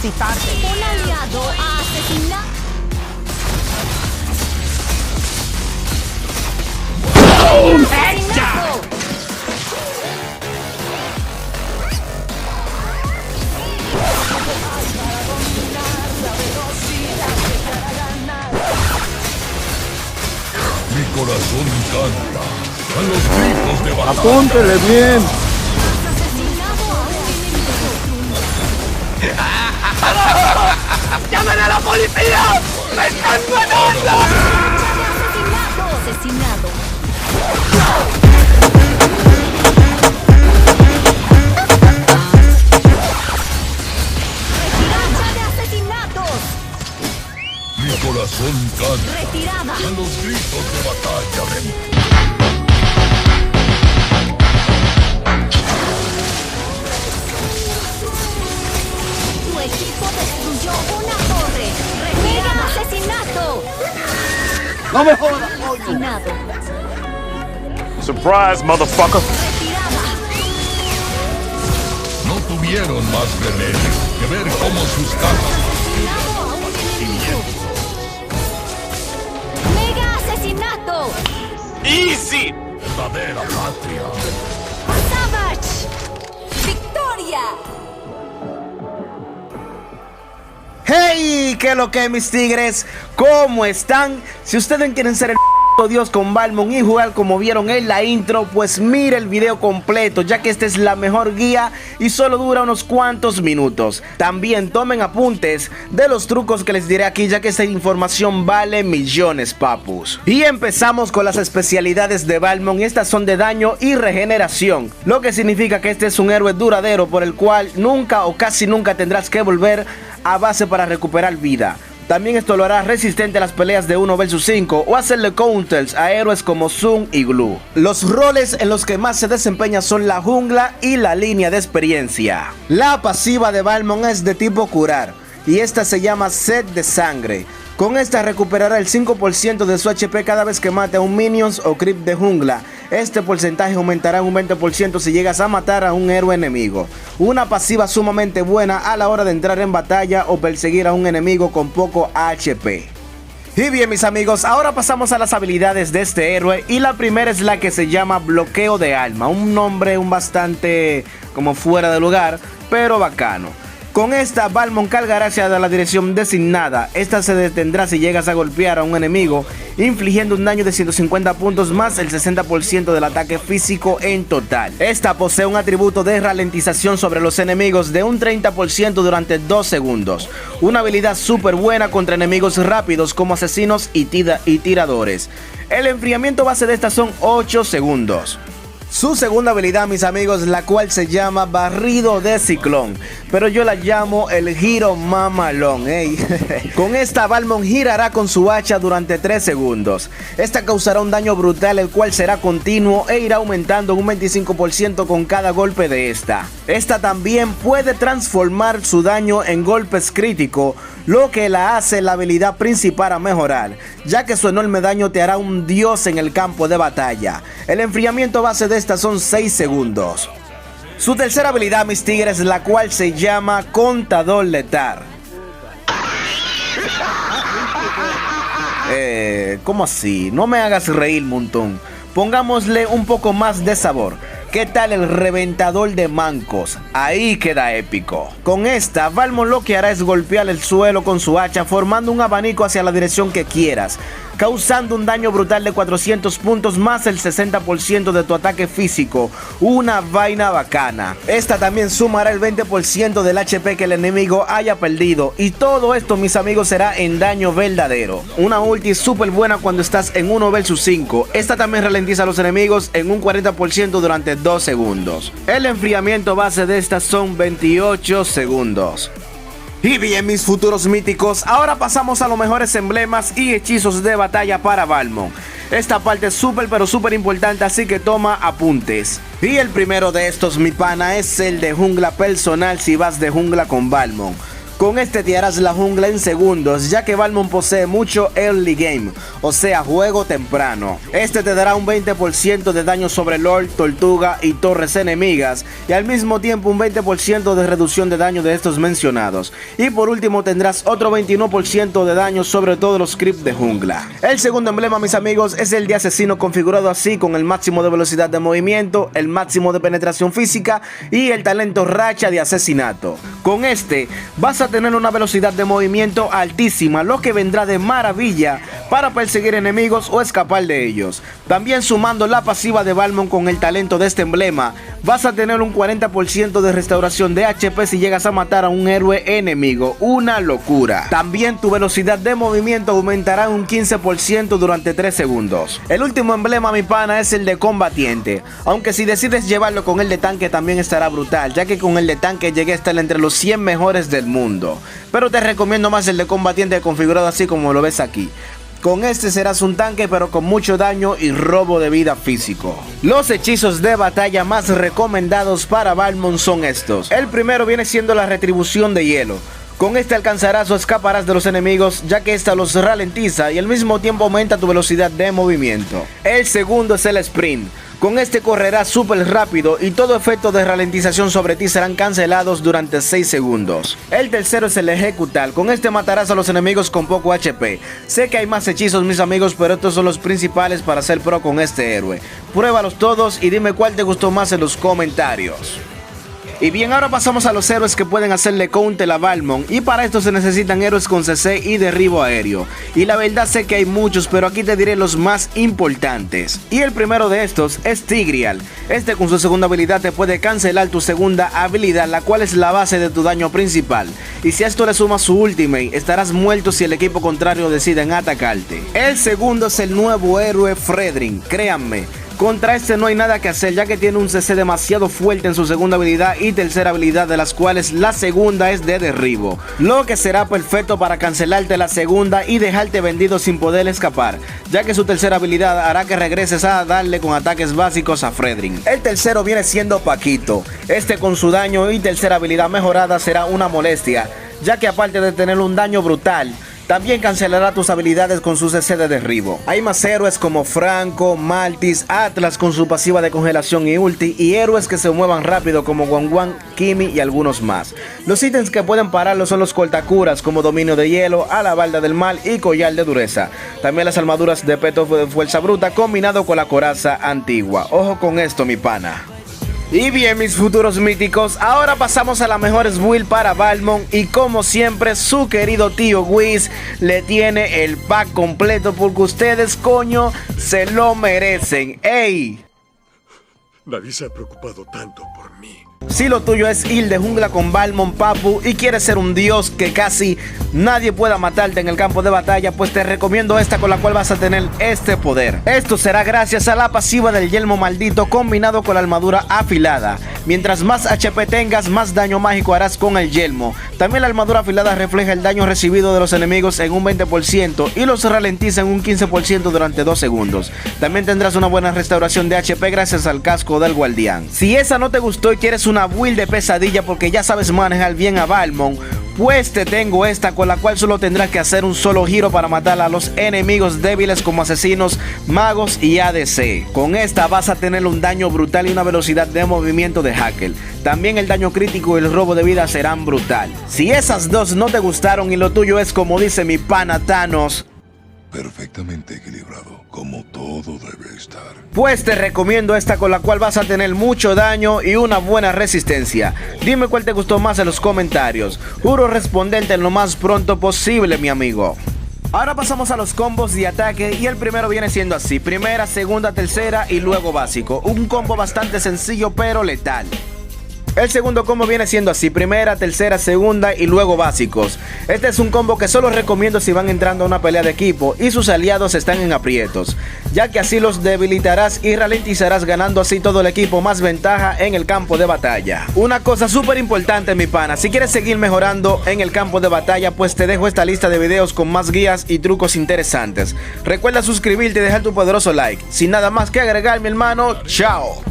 visitarte. Un aliado ha asesinado. ¡Asesinato! Mi corazón canta a los gritos de batalla. Apúntele bien. Asesinado a un enemigo. ¡Llamen a la policía! ¡Me están matando! Asesinado. Racha de asesinatos. Mi corazón canta Retirada. a los gritos de batalla de mi... Tu equipo destruyó una torre. Retirada. Asesinato. No me jodas, coño. Asesinado. Surprise, motherfucker. Retirada. No tuvieron más remedio que ver cómo sus cajas Asesinado a un enemigo. Mega asesinato. Easy. verdadera patria. Savage. Victoria. ¡Hey! ¿Qué es lo que, mis tigres? ¿Cómo están? Si ustedes quieren ser el Dios con Balmond y jugar como vieron en la intro, pues mire el video completo, ya que esta es la mejor guía y solo dura unos cuantos minutos. También tomen apuntes de los trucos que les diré aquí, ya que esta información vale millones, papus. Y empezamos con las especialidades de Balmond, y estas son de daño y regeneración, lo que significa que este es un héroe duradero por el cual nunca o casi nunca tendrás que volver a base para recuperar vida. También esto lo hará resistente a las peleas de 1 vs 5 o hacerle counters a héroes como Sun y Glue. Los roles en los que más se desempeña son la jungla y la línea de experiencia. La pasiva de Balmond es de tipo curar y esta se llama Sed de Sangre. Con esta recuperará el 5% de su HP cada vez que mate a un minions o creep de jungla. Este porcentaje aumentará en un 20% si llegas a matar a un héroe enemigo. Una pasiva sumamente buena a la hora de entrar en batalla o perseguir a un enemigo con poco HP. Y bien, mis amigos, ahora pasamos a las habilidades de este héroe, y la primera es la que se llama Bloqueo de Alma. Un nombre bastante como fuera de lugar, pero bacano. Con esta, Balmond cargará hacia la dirección designada. Esta se detendrá si llegas a golpear a un enemigo, infligiendo un daño de 150 puntos más el 60% del ataque físico en total. Esta posee un atributo de ralentización sobre los enemigos de un 30% durante 2 segundos. Una habilidad súper buena contra enemigos rápidos como asesinos y tiradores. El enfriamiento base de esta son 8 segundos. Su segunda habilidad, mis amigos, la cual se llama Barrido de Ciclón, pero yo la llamo el giro mamalón, ¿eh? Con esta, Balmond girará con su hacha durante 3 segundos. Esta causará un daño brutal, el cual será continuo e irá aumentando un 25% con cada golpe de esta. Esta también puede transformar su daño en golpes críticos, lo que la hace la habilidad principal a mejorar, ya que su enorme daño te hará un dios en el campo de batalla. El enfriamiento base de esta son 6 segundos. Su tercera habilidad, mis tigres, la cual se llama Contador Letal. ¿Cómo así? No me hagas reír, montón. Pongámosle un poco más de sabor. ¿Qué tal el reventador de mancos? Ahí queda épico. Con esta, Balmond lo que hará es golpear el suelo con su hacha, formando un abanico hacia la dirección que quieras, causando un daño brutal de 400 puntos más el 60% de tu ataque físico. Una vaina bacana. Esta también sumará el 20% del HP que el enemigo haya perdido, y todo esto, mis amigos, será en daño verdadero. Una ulti súper buena cuando estás en 1 vs 5. Esta también ralentiza a los enemigos en un 40% durante 2 segundos. El enfriamiento base de estas son 28 segundos. Y bien, mis futuros míticos, ahora pasamos a los mejores emblemas y hechizos de batalla para Balmond. Esta parte es súper pero súper importante, así que toma apuntes. Y el primero de estos, mi pana, es el de jungla personal si vas de jungla con Balmond. Con este te harás la jungla en segundos, ya que Balmond posee mucho early game, o sea, juego temprano. Este te dará un 20% de daño sobre Lord, Tortuga y torres enemigas, y al mismo tiempo un 20% de reducción de daño de estos mencionados. Y por último tendrás otro 21% de daño sobre todos los creeps de jungla. El segundo emblema, mis amigos, es el de asesino, configurado así con el máximo de velocidad de movimiento, el máximo de penetración física y el talento racha de asesinato. Con este vas a tener una velocidad de movimiento altísima, lo que vendrá de maravilla para perseguir enemigos o escapar de ellos. También sumando la pasiva de Balmond con el talento de este emblema, vas a tener un 40% de restauración de HP si llegas a matar a un héroe enemigo, una locura. También tu velocidad de movimiento aumentará un 15% durante 3 segundos. El último emblema, mi pana, es el de combatiente, aunque si decides llevarlo con el de tanque también estará brutal, ya que con el de tanque llegué a estar entre los 100 mejores del mundo. Pero te recomiendo más el de combatiente configurado así como lo ves aquí. Con este serás un tanque pero con mucho daño y robo de vida físico. Los hechizos de batalla más recomendados para Balmond son estos. El primero viene siendo la retribución de hielo. Con este alcanzarás o escaparás de los enemigos, ya que esta los ralentiza y al mismo tiempo aumenta tu velocidad de movimiento. El segundo es el sprint. Con este correrás súper rápido y todo efecto de ralentización sobre ti serán cancelados durante 6 segundos. El tercero es el ejecutar. Con este matarás a los enemigos con poco HP. Sé que hay más hechizos, mis amigos, pero estos son los principales para ser pro con este héroe. Pruébalos todos y dime cuál te gustó más en los comentarios. Y bien, ahora pasamos a los héroes que pueden hacerle counter a Balmond, y para esto se necesitan héroes con CC y derribo aéreo. Y la verdad sé que hay muchos, pero aquí te diré los más importantes. Y el primero de estos es Tigreal. Este con su segunda habilidad te puede cancelar tu segunda habilidad, la cual es la base de tu daño principal. Y si a esto le sumas su ultimate, estarás muerto si el equipo contrario decide atacarte. El segundo es el nuevo héroe Fredrin. Créanme, contra este no hay nada que hacer, ya que tiene un CC demasiado fuerte en su segunda habilidad y tercera habilidad, de las cuales la segunda es de derribo, lo que será perfecto para cancelarte la segunda y dejarte vendido sin poder escapar, ya que su tercera habilidad hará que regreses a darle con ataques básicos a Fredrin. El tercero viene siendo Paquito. Este con su daño y tercera habilidad mejorada será una molestia, ya que aparte de tener un daño brutal, también cancelará tus habilidades con su CC de derribo. Hay más héroes como Franco, Maltis, Atlas con su pasiva de congelación y ulti, y héroes que se muevan rápido como Guan, Kimi y algunos más. Los ítems que pueden pararlo son los cortacuras como Dominio de Hielo, Alabarda del Mal y Collar de Dureza. También las armaduras de peto de fuerza bruta combinado con la coraza antigua. Ojo con esto, mi pana. Y bien, mis futuros míticos, ahora pasamos a las mejores builds para Balmond, y como siempre su querido tío Wiz le tiene el pack completo porque ustedes, coño, se lo merecen. ¡Ey! Nadie se ha preocupado tanto por mí. Si lo tuyo es ir de jungla con Balmond, papu, y quieres ser un dios que casi nadie pueda matarte en el campo de batalla, pues te recomiendo esta, con la cual vas a tener este poder. Esto será gracias a la pasiva del yelmo maldito combinado con la armadura afilada. Mientras más HP tengas, más daño mágico harás con el yelmo. También la armadura afilada refleja el daño recibido de los enemigos en un 20% y los ralentiza en un 15% durante 2 segundos. También tendrás una buena restauración de HP gracias al casco del guardián. Si esa no te gustó y quieres una build de pesadilla porque ya sabes manejar bien a Balmond, pues te tengo esta, con la cual solo tendrás que hacer un solo giro para matar a los enemigos débiles como asesinos, magos y ADC. Con esta vas a tener un daño brutal y una velocidad de movimiento de hacker. También el daño crítico y el robo de vida serán brutal. Si esas dos no te gustaron y lo tuyo es, como dice mi pana Thanos, perfectamente equilibrado, como todo debe estar, pues te recomiendo esta, con la cual vas a tener mucho daño y una buena resistencia. Dime cuál te gustó más en los comentarios. Juro responderte en lo más pronto posible, mi amigo. Ahora pasamos a los combos de ataque, y el primero viene siendo así: primera, segunda, tercera y luego básico. Un combo bastante sencillo pero letal. El segundo combo viene siendo así: primera, tercera, segunda y luego básicos. Este es un combo que solo recomiendo si van entrando a una pelea de equipo y sus aliados están en aprietos, ya que así los debilitarás y ralentizarás, ganando así todo el equipo más ventaja en el campo de batalla. Una cosa súper importante, mi pana: si quieres seguir mejorando en el campo de batalla, pues te dejo esta lista de videos con más guías y trucos interesantes. Recuerda suscribirte y dejar tu poderoso like. Sin nada más que agregar, mi hermano, chao.